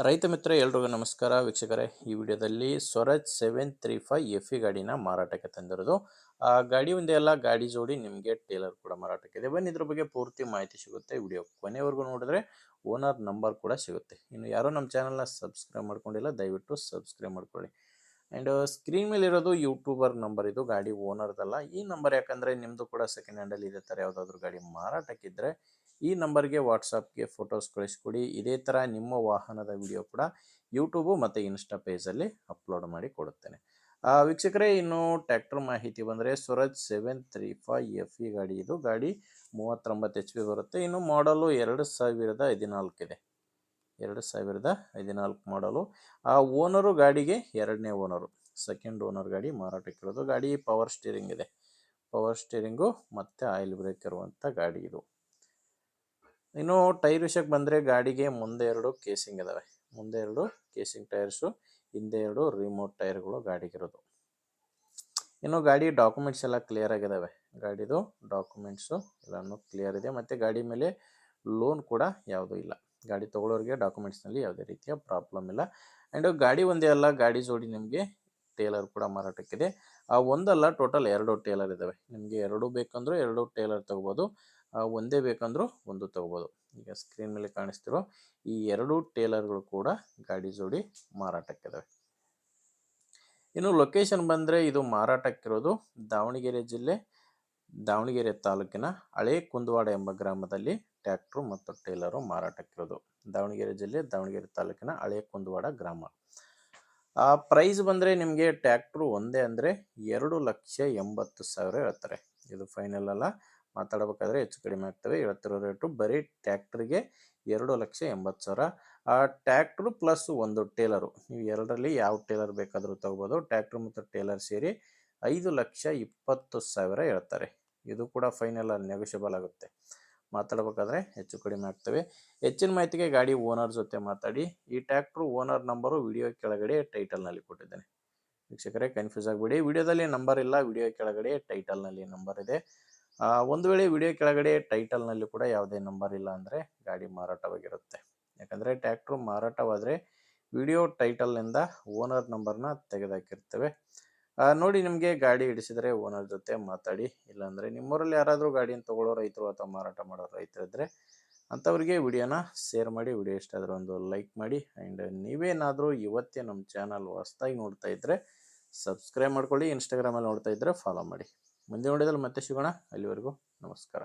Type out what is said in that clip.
ರೈತ ಮಿತ್ರ ಎಲ್ರಿಗೂ ನಮಸ್ಕಾರ ವೀಕ್ಷಕರೇ. ಈ ವಿಡಿಯೋದಲ್ಲಿ ಸ್ವರಾಜ್ 735 ಎಫ್ ಇ ಗಾಡಿನ ಮಾರಾಟಕ್ಕೆ ತಂದಿರೋದು. ಆ ಗಾಡಿ ಒಂದೇ ಅಲ್ಲ, ಗಾಡಿ ಜೋಡಿ ನಿಮಗೆ ಟೇಲರ್ ಕೂಡ ಮಾರಾಟಕ್ಕಿದೆ. ಬನ್ನಿ ಇದ್ರ ಬಗ್ಗೆ ಪೂರ್ತಿ ಮಾಹಿತಿ ಸಿಗುತ್ತೆ. ವಿಡಿಯೋ ಕೊನೆವರೆಗೂ ನೋಡಿದ್ರೆ ಓನರ್ ನಂಬರ್ ಕೂಡ ಸಿಗುತ್ತೆ. ಇನ್ನು ಯಾರೋ ನಮ್ಮ ಚಾನಲ್ನ ಸಬ್ಸ್ಕ್ರೈಬ್ ಮಾಡ್ಕೊಂಡಿಲ್ಲ, ದಯವಿಟ್ಟು ಸಬ್ಸ್ಕ್ರೈಬ್ ಮಾಡ್ಕೊಳ್ಳಿ. ಆ್ಯಂಡ್ ಸ್ಕ್ರೀನ್ ಮೇಲೆ ಇರೋದು ಯೂಟ್ಯೂಬರ್ ನಂಬರ್, ಇದು ಗಾಡಿ ಓನರ್ದಲ್ಲ. ಈ ನಂಬರ್ ಯಾಕಂದರೆ ನಿಮ್ಮದು ಕೂಡ ಸೆಕೆಂಡ್ ಹ್ಯಾಂಡಲ್ಲಿ ಇದೇ ಥರ ಯಾವುದಾದ್ರೂ ಗಾಡಿ ಮಾರಾಟಕ್ಕಿದ್ದರೆ ಈ ನಂಬರ್ಗೆ ವಾಟ್ಸಪ್ಗೆ ಫೋಟೋಸ್ ಕಳಿಸ್ಕೊಡಿ. ಇದೇ ಥರ ನಿಮ್ಮ ವಾಹನದ ವಿಡಿಯೋ ಕೂಡ ಯೂಟ್ಯೂಬು ಮತ್ತು ಇನ್ಸ್ಟಾ ಪೇಜಲ್ಲಿ ಅಪ್ಲೋಡ್ ಮಾಡಿ ಕೊಡುತ್ತೇನೆ. ವೀಕ್ಷಕರೇ, ಇನ್ನು ಟ್ರ್ಯಾಕ್ಟರ್ ಮಾಹಿತಿ ಬಂದರೆ ಸ್ವರಾಜ್ 735 ಎಫ್ ಇ ಗಾಡಿ. ಇದು ಗಾಡಿ 39 HP ಬರುತ್ತೆ. ಇನ್ನು ಮಾಡಲು 2014 ಇದೆ. 2014 ಮಾಡಲು. ಓನರು ಗಾಡಿಗೆ ಎರಡನೇ ಓನರು, ಸೆಕೆಂಡ್ ಓನರ್ ಗಾಡಿ ಮಾರಾಟಕ್ಕಿರೋದು. ಗಾಡಿ ಪವರ್ ಸ್ಟೀರಿಂಗ್ ಇದೆ. ಪವರ್ ಸ್ಟೀರಿಂಗು ಮತ್ತು ಆಯಿಲ್ ಬ್ರೇಕ್ ಇರುವಂಥ ಗಾಡಿ ಇದು. ಇನ್ನು ಟೈರ್ ವಿಷಯಕ್ಕೆ ಬಂದರೆ ಗಾಡಿಗೆ ಮುಂದೆ 2 ಕೇಸಿಂಗ್ ಇದ್ದಾವೆ. ಮುಂದೆ 2 ಕೇಸಿಂಗ್ ಟೈರ್ಸು, ಹಿಂದೆ 2 ರಿಮೋಟ್ ಟೈರ್ಗಳು ಗಾಡಿಗಿರೋದು. ಇನ್ನು ಗಾಡಿ ಡಾಕ್ಯುಮೆಂಟ್ಸ್ ಎಲ್ಲ ಕ್ಲಿಯರ್ ಆಗಿದ್ದಾವೆ. ಗಾಡಿದು ಡಾಕ್ಯುಮೆಂಟ್ಸು ಎಲ್ಲನೂ ಕ್ಲಿಯರ್ ಇದೆ. ಮತ್ತು ಗಾಡಿ ಮೇಲೆ ಲೋನ್ ಕೂಡ ಯಾವುದೂ ಇಲ್ಲ. ಗಾಡಿ ತೊಗೊಳೋರಿಗೆ ಡಾಕ್ಯುಮೆಂಟ್ಸ್ನಲ್ಲಿ ಯಾವುದೇ ರೀತಿಯ ಪ್ರಾಬ್ಲಮ್ ಇಲ್ಲ. ಆ್ಯಂಡ್ ಗಾಡಿ ಒಂದೇ ಅಲ್ಲ, ಗಾಡಿ ಜೋಡಿ ನಿಮಗೆ ಟೇಲರ್ ಕೂಡ ಮಾರಾಟಕ್ಕಿದೆ. ಒಂದಲ್ಲ, ಟೋಟಲ್ 2 ಟೇಲರ್ ಇದ್ದಾವೆ. ನಿಮಗೆ 2 ಬೇಕಂದ್ರೂ 2 ಟೇಲರ್ ತೊಗೋಬೋದು, ಒಂದೇ ಬೇಕಂದ್ರೂ ಒಂದು ತೊಗೋಬೋದು. ಈಗ ಸ್ಕ್ರೀನ್ ಮೇಲೆ ಕಾಣಿಸ್ತಿರೋ ಈ 2 ಟೇಲರ್ಗಳು ಕೂಡ ಗಾಡಿ ಜೋಡಿ ಮಾರಾಟಕ್ಕಿದ್ದಾವೆ. ಇನ್ನು ಲೊಕೇಶನ್ ಬಂದರೆ ಇದು ಮಾರಾಟಕ್ಕಿರೋದು ದಾವಣಗೆರೆ ಜಿಲ್ಲೆ, ದಾವಣಗೆರೆ ತಾಲೂಕಿನ ಹಳೆ ಕುಂದವಾಡ ಎಂಬ ಗ್ರಾಮದಲ್ಲಿ ಟ್ರ್ಯಾಕ್ಟ್ರು ಮತ್ತು ಟೇಲರು ಮಾರಾಟಕ್ಕಿರೋದು. ದಾವಣಗೆರೆ ಜಿಲ್ಲೆ, ದಾವಣಗೆರೆ ತಾಲೂಕಿನ ಹಳೆ ಕುಂದವಾಡ ಗ್ರಾಮ. ಪ್ರೈಸ್ ಬಂದರೆ ನಿಮಗೆ ಟ್ರ್ಯಾಕ್ಟ್ರು ಒಂದೇ ಅಂದರೆ 2,80,000 ಹೇಳ್ತಾರೆ. ಇದು ಫೈನಲ್ ಅಲ್ಲ, ಮಾತಾಡಬೇಕಾದ್ರೆ ಹೆಚ್ಚು ಕಡಿಮೆ ಆಗ್ತವೆ. ಹೇಳ್ತಿರೋ ರೇಟು ಬರೀ ಟ್ರ್ಯಾಕ್ಟ್ರಿಗೆ 2,80,000. ಟ್ರ್ಯಾಕ್ಟ್ರು ಪ್ಲಸ್ ಒಂದು ಟೇಲರು, ನೀವು ಎರಡರಲ್ಲಿ ಯಾವ ಟೇಲರ್ ಬೇಕಾದರೂ ತೊಗೋಬೋದು. ಟ್ರ್ಯಾಕ್ಟ್ರು ಮತ್ತು ಟೇಲರ್ ಸೇರಿ 5,20,000 ಹೇಳ್ತಾರೆ. ಇದು ಕೂಡ ಫೈನಲ್, ನೆಗೋಷಿಯಬಲ್ ಆಗುತ್ತೆ. ಮಾತಾಡಬೇಕಾದ್ರೆ ಹೆಚ್ಚು ಕಡಿಮೆ ಆಗ್ತವೆ. ಹೆಚ್ಚಿನ ಮಾಹಿತಿಗೆ ಗಾಡಿ ಓನರ್ ಜೊತೆ ಮಾತಾಡಿ. ಈ ಟ್ರ್ಯಾಕ್ಟ್ರು ಓನರ್ ನಂಬರು ವಿಡಿಯೋ ಕೆಳಗಡೆ ಟೈಟಲ್ನಲ್ಲಿ ಕೊಟ್ಟಿದ್ದೇನೆ. ವೀಕ್ಷಕರೇ, ಕನ್ಫ್ಯೂಸ್ ಆಗಬೇಡಿ. ವಿಡಿಯೋದಲ್ಲಿ ನಂಬರ್ ಇಲ್ಲ, ವಿಡಿಯೋ ಕೆಳಗಡೆ ಟೈಟಲ್ನಲ್ಲಿ ನಂಬರ್ ಇದೆ. ಒಂದು ವೇಳೆ ವಿಡಿಯೋ ಕೆಳಗಡೆ ಟೈಟಲ್ನಲ್ಲಿ ಕೂಡ ಯಾವುದೇ ನಂಬರ್ ಇಲ್ಲ ಅಂದರೆ ಗಾಡಿ ಮಾರಾಟವಾಗಿರುತ್ತೆ. ಯಾಕಂದರೆ ಟ್ರ್ಯಾಕ್ಟ್ರು ಮಾರಾಟವಾದರೆ ವಿಡಿಯೋ ಟೈಟಲ್ನಿಂದ ಓನರ್ ನಂಬರ್ನ ತೆಗೆದುಹಾಕಿರ್ತೇವೆ. ನೋಡಿ, ನಿಮಗೆ ಗಾಡಿ ಹಿಡಿಸಿದರೆ ಓನರ್ ಜೊತೆ ಮಾತಾಡಿ. ಇಲ್ಲಾಂದರೆ ನಿಮ್ಮೂರಲ್ಲಿ ಯಾರಾದರೂ ಗಾಡಿಯನ್ನು ತೊಗೊಳ್ಳೋ ರೈತರು ಅಥವಾ ಮಾರಾಟ ಮಾಡೋ ರೈತರಿದ್ದರೆ ಅಂಥವ್ರಿಗೆ ವಿಡಿಯೋನ ಶೇರ್ ಮಾಡಿ. ವಿಡಿಯೋ ಇಷ್ಟ ಆದರೆ ಒಂದು ಲೈಕ್ ಮಾಡಿ. ಆ್ಯಂಡ್ ನೀವೇನಾದರೂ ಇವತ್ತೇ ನಮ್ಮ ಚಾನಲ್ ಹೊಸದಾಗಿ ನೋಡ್ತಾ ಇದ್ದರೆ ಸಬ್ಸ್ಕ್ರೈಬ್ ಮಾಡ್ಕೊಳ್ಳಿ. ಇನ್ಸ್ಟಾಗ್ರಾಮಲ್ಲಿ ನೋಡ್ತಾ ಇದ್ದರೆ ಫಾಲೋ ಮಾಡಿ. ಮುಂದೆ ನೋಡಿದಲ್ಲಿ ಮತ್ತೆ ಸಿಗೋಣ. ಅಲ್ಲಿವರೆಗೂ ನಮಸ್ಕಾರ.